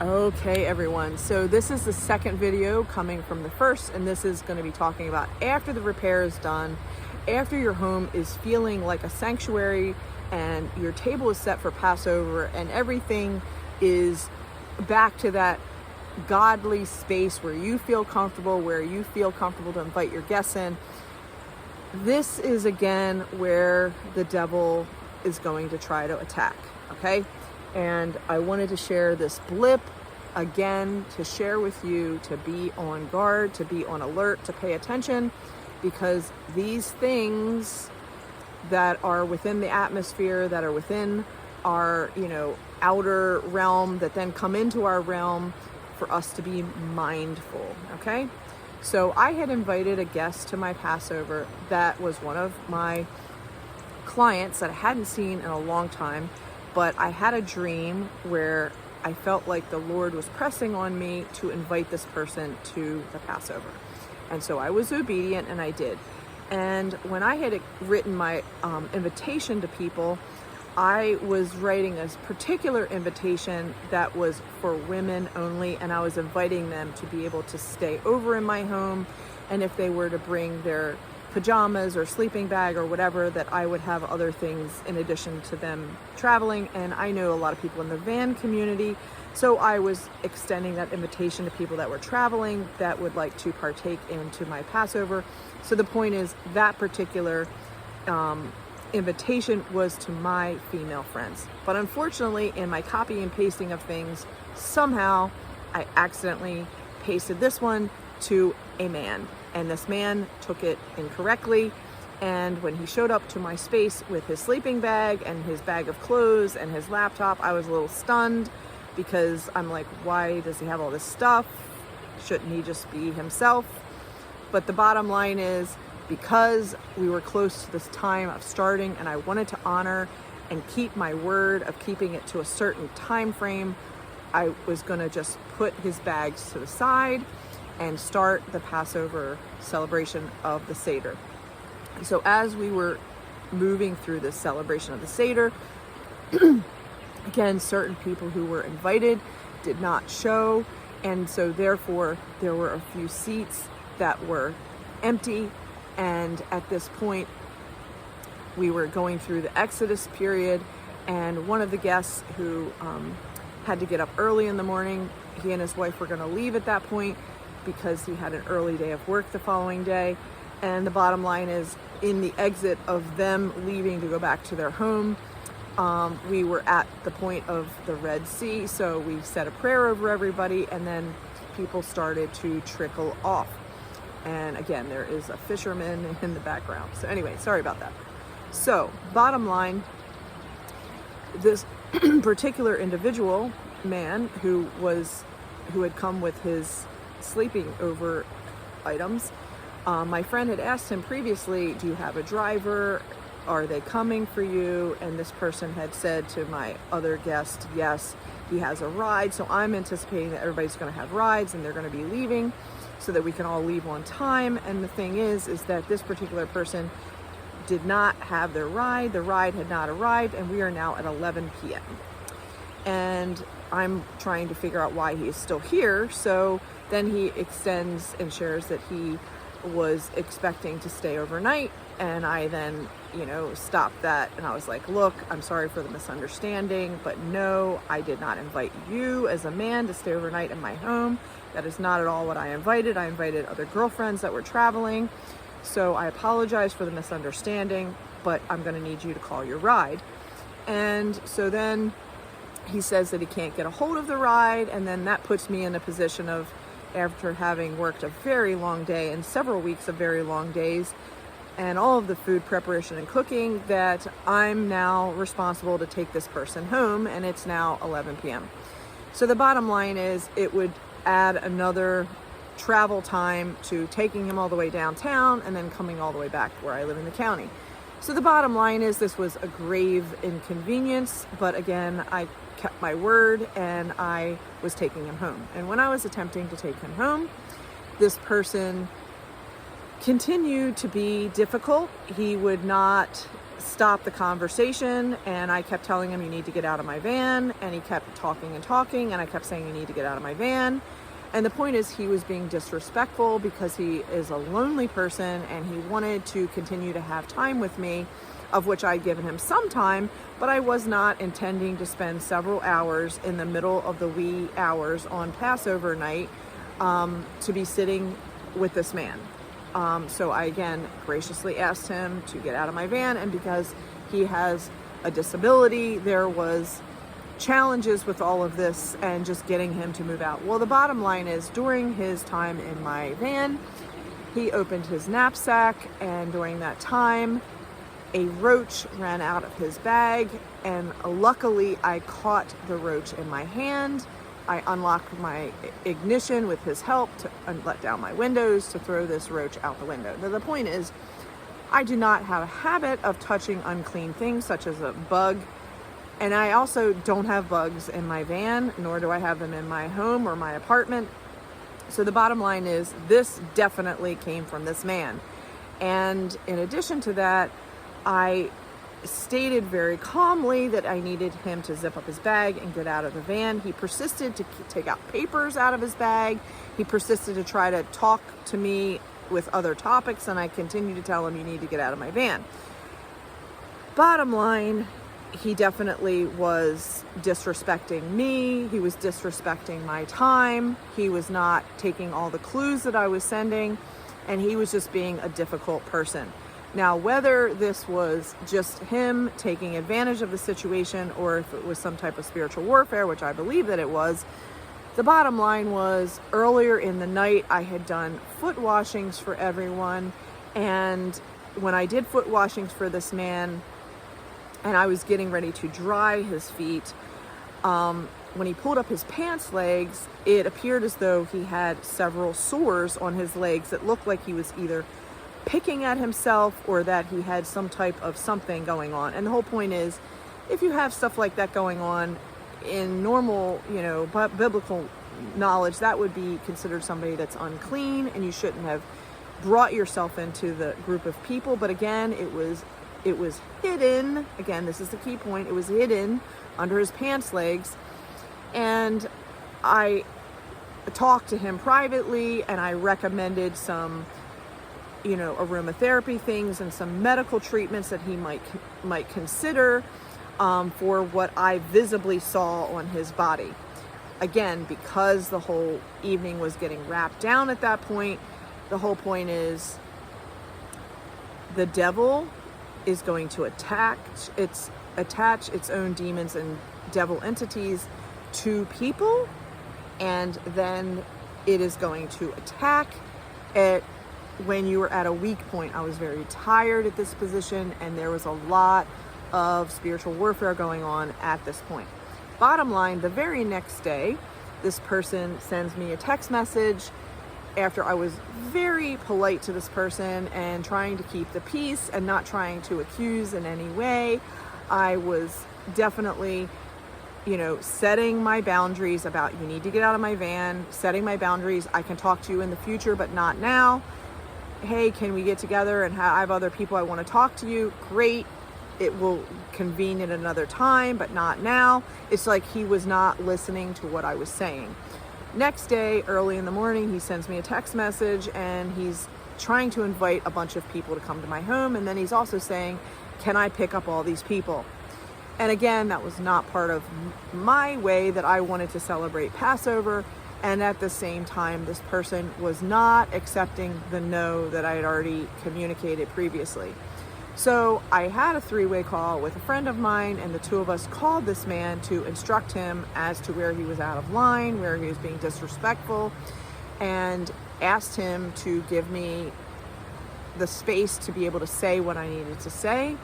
Okay, everyone, so this is the second video coming from the first, and this is going to be talking about after the repair is done, after your home is feeling like a sanctuary and your table is set for Passover and everything is back to that godly space where you feel comfortable, to invite your guests in. This is again where the devil is going to try to attack, okay? And I wanted to share this blip again, to share with you, to be on guard, to be on alert, to pay attention, because these things that are within the atmosphere, that are within our, outer realm, that then come into our realm, for us to be mindful, okay? So I had invited a guest to my Passover that was one of my clients that I hadn't seen in a long time. But I had a dream where I felt like the Lord was pressing on me to invite this person to the Passover. And so I was obedient and I did. And when I had written my invitation to people, I was writing a particular invitation that was for women only, and I was inviting them to be able to stay over in my home. And if they were to bring their pajamas or sleeping bag or whatever, that I would have other things in addition to them traveling. And I know a lot of people in the van community, so I was extending that invitation to people that were traveling that would like to partake into my Passover. So the point is, that particular invitation was to my female friends. But unfortunately, in my copy and pasting of things, somehow I accidentally pasted this one to a man. And this man took it incorrectly. And when he showed up to my space with his sleeping bag and his bag of clothes and his laptop, I was a little stunned, because I'm like, why does he have all this stuff? Shouldn't he just be himself? But the bottom line is, because we were close to this time of starting and I wanted to honor and keep my word of keeping it to a certain time frame, I was gonna just put his bags to the side and start the Passover celebration of the Seder. So as we were moving through this celebration of the Seder, again, certain people who were invited did not show, and so therefore there were a few seats that were empty. And at this point, we were going through the Exodus period, and one of the guests who had to get up early in the morning, he and his wife were going to leave at that point, because he had an early day of work the following day. And the bottom line is, in the exit of them leaving to go back to their home, we were at the point of the Red Sea. So we said a prayer over everybody, and then people started to trickle off. And again, there is a fisherman in the background. So anyway, sorry about that. So bottom line, this particular individual man who had come with his sleeping over items, my friend had asked him previously, do you have a driver? Are they coming for you? And this person had said to my other guest, yes, he has a ride. So I'm anticipating that everybody's going to have rides and they're going to be leaving so that we can all leave on time. And the thing is that this particular person did not have their ride. The ride had not arrived, and we are now at 11 p.m. And I'm trying to figure out why he is still here. So then he extends and shares that he was expecting to stay overnight. And I then, stopped that. And I was like, look, I'm sorry for the misunderstanding, but no, I did not invite you as a man to stay overnight in my home. That is not at all what I invited. I invited other girlfriends that were traveling. So I apologize for the misunderstanding, but I'm going to need you to call your ride. And so then he says that he can't get a hold of the ride. And then that puts me in a position of, after having worked a very long day and several weeks of very long days and all of the food preparation and cooking, that I'm now responsible to take this person home, and it's now 11 p.m. So the bottom line is, it would add another travel time to taking him all the way downtown and then coming all the way back where I live in the county. So the bottom line is, this was a grave inconvenience, but again, I kept my word and I was taking him home. And when I was attempting to take him home, this person continued to be difficult. He would not stop the conversation, and I kept telling him, you need to get out of my van, and he kept talking and talking, and I kept saying, you need to get out of my van. And the point is, he was being disrespectful because he is a lonely person and he wanted to continue to have time with me, of which I'd given him some time, but I was not intending to spend several hours in the middle of the wee hours on Passover night to be sitting with this man. So I again graciously asked him to get out of my van, and because he has a disability, there was challenges with all of this and just getting him to move out. Well, the bottom line is, during his time in my van, he opened his knapsack, and during that time, a roach ran out of his bag, and luckily I caught the roach in my hand. I unlocked my ignition with his help to let down my windows to throw this roach out the window. Now, the point is, I do not have a habit of touching unclean things such as a bug, and I also don't have bugs in my van, nor do I have them in my home or my apartment. So the bottom line is, this definitely came from this man. And in addition to that, I stated very calmly that I needed him to zip up his bag and get out of the van. He persisted to take out papers out of his bag. He persisted to try to talk to me with other topics, and I continued to tell him, you need to get out of my van. Bottom line, he definitely was disrespecting me. He was disrespecting my time. He was not taking all the clues that I was sending, and he was just being a difficult person. Now, whether this was just him taking advantage of the situation or if it was some type of spiritual warfare, which I believe that it was, the bottom line was, earlier in the night, I had done foot washings for everyone. And when I did foot washings for this man, and I was getting ready to dry his feet, when he pulled up his pants legs, it appeared as though he had several sores on his legs. It looked like he was either picking at himself or that he had some type of something going on. And the whole point is, if you have stuff like that going on, in normal, biblical knowledge, that would be considered somebody that's unclean, and you shouldn't have brought yourself into the group of people. But again, it was hidden. Again, this is the key point. It was hidden under his pants legs. And I talked to him privately, and I recommended some aromatherapy things and some medical treatments that he might consider for what I visibly saw on his body. Again, because the whole evening was getting wrapped down at that point, the whole point is, the devil is going to attach its own demons and devil entities to people, and then it is going to attack it when you are at a weak point. I was very tired at this position, and there was a lot of spiritual warfare going on at this point. Bottom line, the very next day, this person sends me a text message after I was very polite to this person and trying to keep the peace and not trying to accuse in any way. I was definitely, setting my boundaries about, you need to get out of my van, setting my boundaries. I can talk to you in the future, but not now. Hey, can we get together, and I have other people I want to talk to you? Great. It will convene at another time, but not now. It's like he was not listening to what I was saying. Next day, early in the morning, he sends me a text message, and he's trying to invite a bunch of people to come to my home. And then he's also saying, can I pick up all these people? And again, that was not part of my way that I wanted to celebrate Passover. And at the same time, this person was not accepting the no that I had already communicated previously. So I had a three-way call with a friend of mine, and the two of us called this man to instruct him as to where he was out of line, where he was being disrespectful, and asked him to give me the space to be able to say what I needed to say.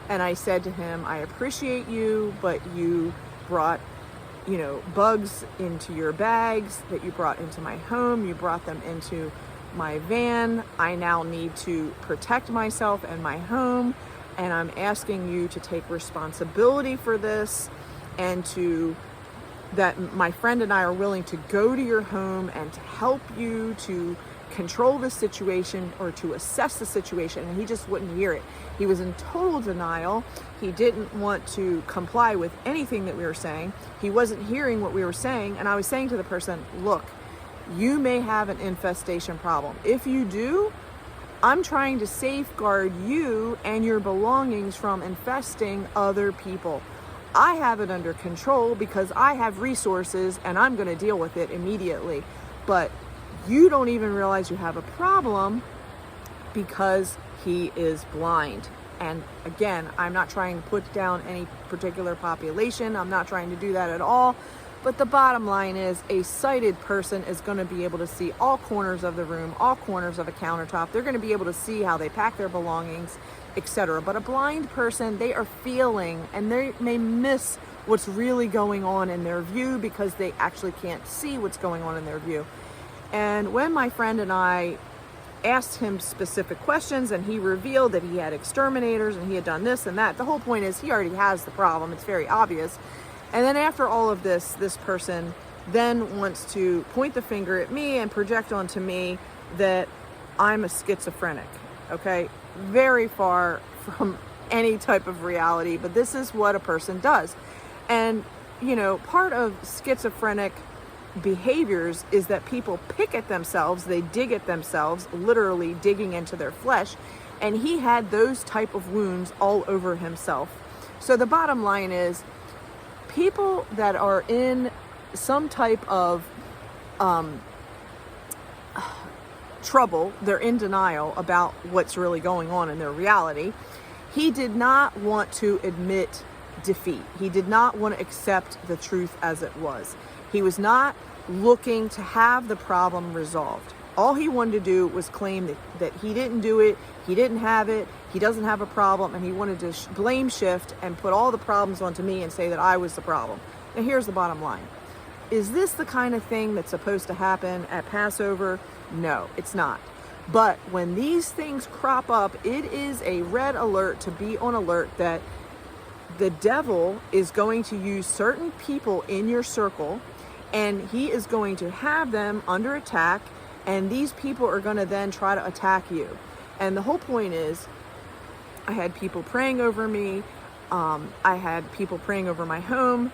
And I said to him, I appreciate you, but you brought bugs into your bags that you brought into my home. You brought them into my van. I now need to protect myself and my home, and I'm asking you to take responsibility for this, and that my friend and I are willing to go to your home and to help you to control the situation or to assess the situation, and he just wouldn't hear it. He was in total denial. He didn't want to comply with anything that we were saying. He wasn't hearing what we were saying, and I was saying to the person, look, you may have an infestation problem. If you do, I'm trying to safeguard you and your belongings from infesting other people. I have it under control because I have resources and I'm going to deal with it immediately. But you don't even realize you have a problem because he is blind. And again, I'm not trying to put down any particular population. I'm not trying to do that at all. But the bottom line is a sighted person is going to be able to see all corners of the room, all corners of a countertop. They're going to be able to see how they pack their belongings, etc. But a blind person, they are feeling, and they may miss what's really going on in their view because they actually can't see what's going on in their view. And when my friend and I asked him specific questions and he revealed that he had exterminators and he had done this and that, the whole point is he already has the problem. It's very obvious. And then after all of this, this person then wants to point the finger at me and project onto me that I'm a schizophrenic, okay? Very far from any type of reality, but this is what a person does. And, you know, part of schizophrenic behaviors is that people pick at themselves, they dig at themselves, literally digging into their flesh, and he had those type of wounds all over himself. So the bottom line is, people that are in some type of trouble, they're in denial about what's really going on in their reality. He did not want to admit defeat. He did not want to accept the truth as it was. He was not looking to have the problem resolved. All he wanted to do was claim that he didn't do it, he didn't have it, he doesn't have a problem, and he wanted to blame shift and put all the problems onto me and say that I was the problem. Now here's the bottom line. Is this the kind of thing that's supposed to happen at Passover? No, it's not. But when these things crop up, it is a red alert to be on alert that the devil is going to use certain people in your circle, and he is going to have them under attack, and these people are going to then try to attack you. And the whole point is, I had people praying over me. I had people praying over my home.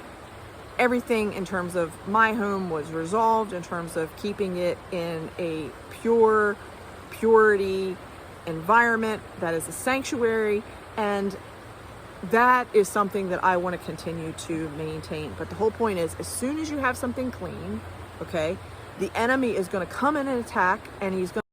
Everything in terms of my home was resolved in terms of keeping it in a purity environment that is a sanctuary. And that is something that I want to continue to maintain. But the whole point is, as soon as you have something clean, okay, the enemy is going to come in and attack, and he's going